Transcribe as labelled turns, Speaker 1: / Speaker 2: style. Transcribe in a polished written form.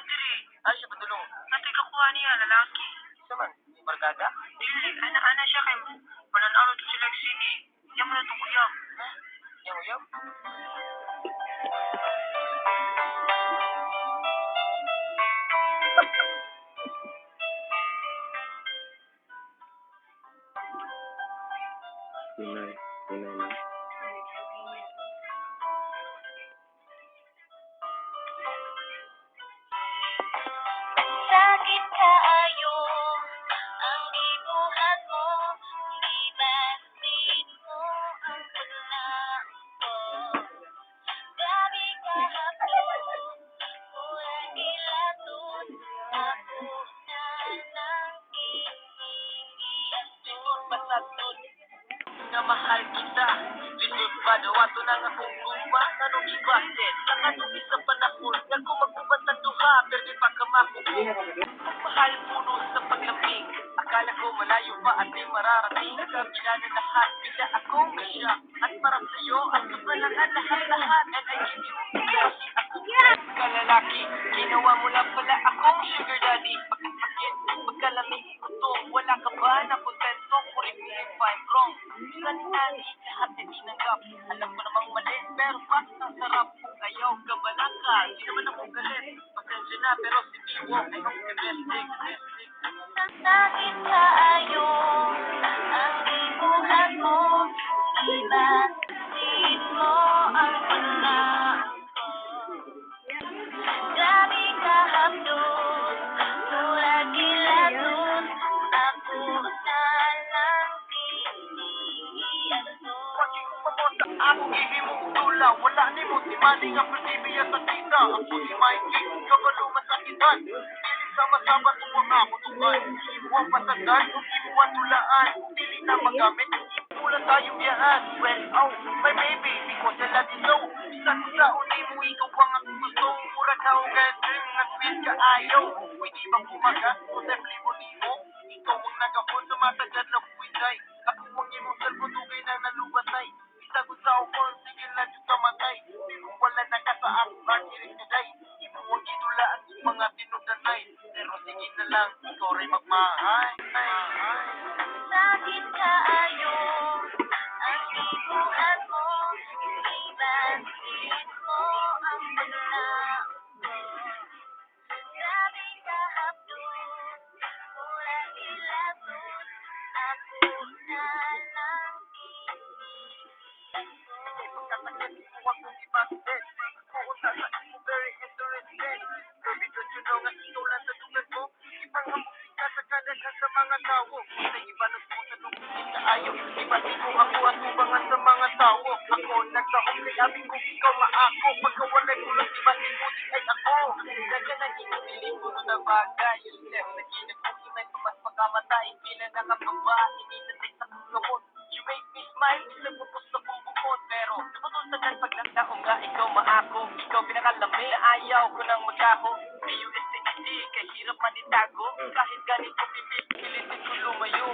Speaker 1: diri.
Speaker 2: Ano siya padulong?
Speaker 1: Natay kakuha niya, lalaki.
Speaker 2: Saman, di barkada?
Speaker 1: Dili, ana siya kay mo. Mananalo to sila sini. Diyan mo na itong uyab.
Speaker 2: Yang uyab?
Speaker 3: Tunay, tunay na.
Speaker 4: Sakit kaayo ang ibuhat mo, ibasin mo ang pula ko. Gabi kahapon, murag ilatod, ako na lang
Speaker 2: Lisod pasagod nga mahal kita. Lisod pa daw ato nang akong guba. Anong ibastet? Ang anong isa panahon nga kung magbubat sa duha, pero di pa ka makuha. Mahal puno sa paglamig. Akala ko malayo pa at di mararating. Kabila na lahat, bigla akong siya. At para sa'yo, ang subalangan lahat-lahat. And I give you kasi ako kalalaki. Ginawa mo lang pala akong sugar daddy. Pagkasakit, pagkalamig ito. Wala ka ba na kontento? Correct me if I'm wrong. Sanitari, lahat na tinanggap. Alam ko namang mali, pero bakit ang sarap? Kung ayaw ka balaka, di naman ako galit. Pasensya na, pero si Biwo ay ang best thing.
Speaker 4: Sakit kaayo ang ibuhat mo, ibasin mo ang pula ko. Gabi kahapon, murag ilatod, ako na lang tiniaso.
Speaker 2: Paging pamosa, ako ihimong tula. Wala ni mo, si Manny nga perdibiya sa tita. Ako si Mikey, kabaluman sa kitan. Dili sama-sama tuwang ako tukan. Ibuang pasagan, ibuang tulaan. Dili na magamit, ibulan tayo biyaan. Well, oh, my baby, because I love you so. Bisan sa uni mo, ikaw ang akong gusto. Mura ka o kaya dream, nga sweet ka ayaw. Pwede bang pumaga, kung temple mo ni mo? Ikaw ang nagapon sa matagal na buwitay. Ako ang imong cellphone, tugay na nalubatay. Isa ko sa ukon, sige na dito kamatay. Pero wala na ka sa akong arkirig today. Imo ang idula ang mga tinudanay. Pero sige na lang, ikaw rin magmahay.
Speaker 4: Sakit kaayo ang ibuhat mo, ibasin mo ang pula ko. Gabi kahapon, murag ilatod, ako na lang tiniaso.
Speaker 2: Pagkasakit mo ako si Bastet. Puunta sa imo very interested. Baby, don't you know nga ikaw lang sa dugan mo? Ibang ang musika sa kadaghan sa mga tao. Sa iba mo sa tungkol sa ayaw. Ibasin mo ako at ubangan sa mga tao. Ako nagtaong kay abing kung ikaw maako. Pagkawalay ko lang ibasin mo di ay ako. Kaya naging piling na bagay. Yung left na ginagpukiman ko mas pagkamatay. Pila na kababae, minatay sa kulungot. You make me smile, isang pupos na bubukot. Pero napatultagan pag nagtaong nga ikaw maako. Ikaw pinakalami na ayaw ko nang magkaho. May USTD, kahirap man itago. Kahit ganito pipilitin ko lumayo.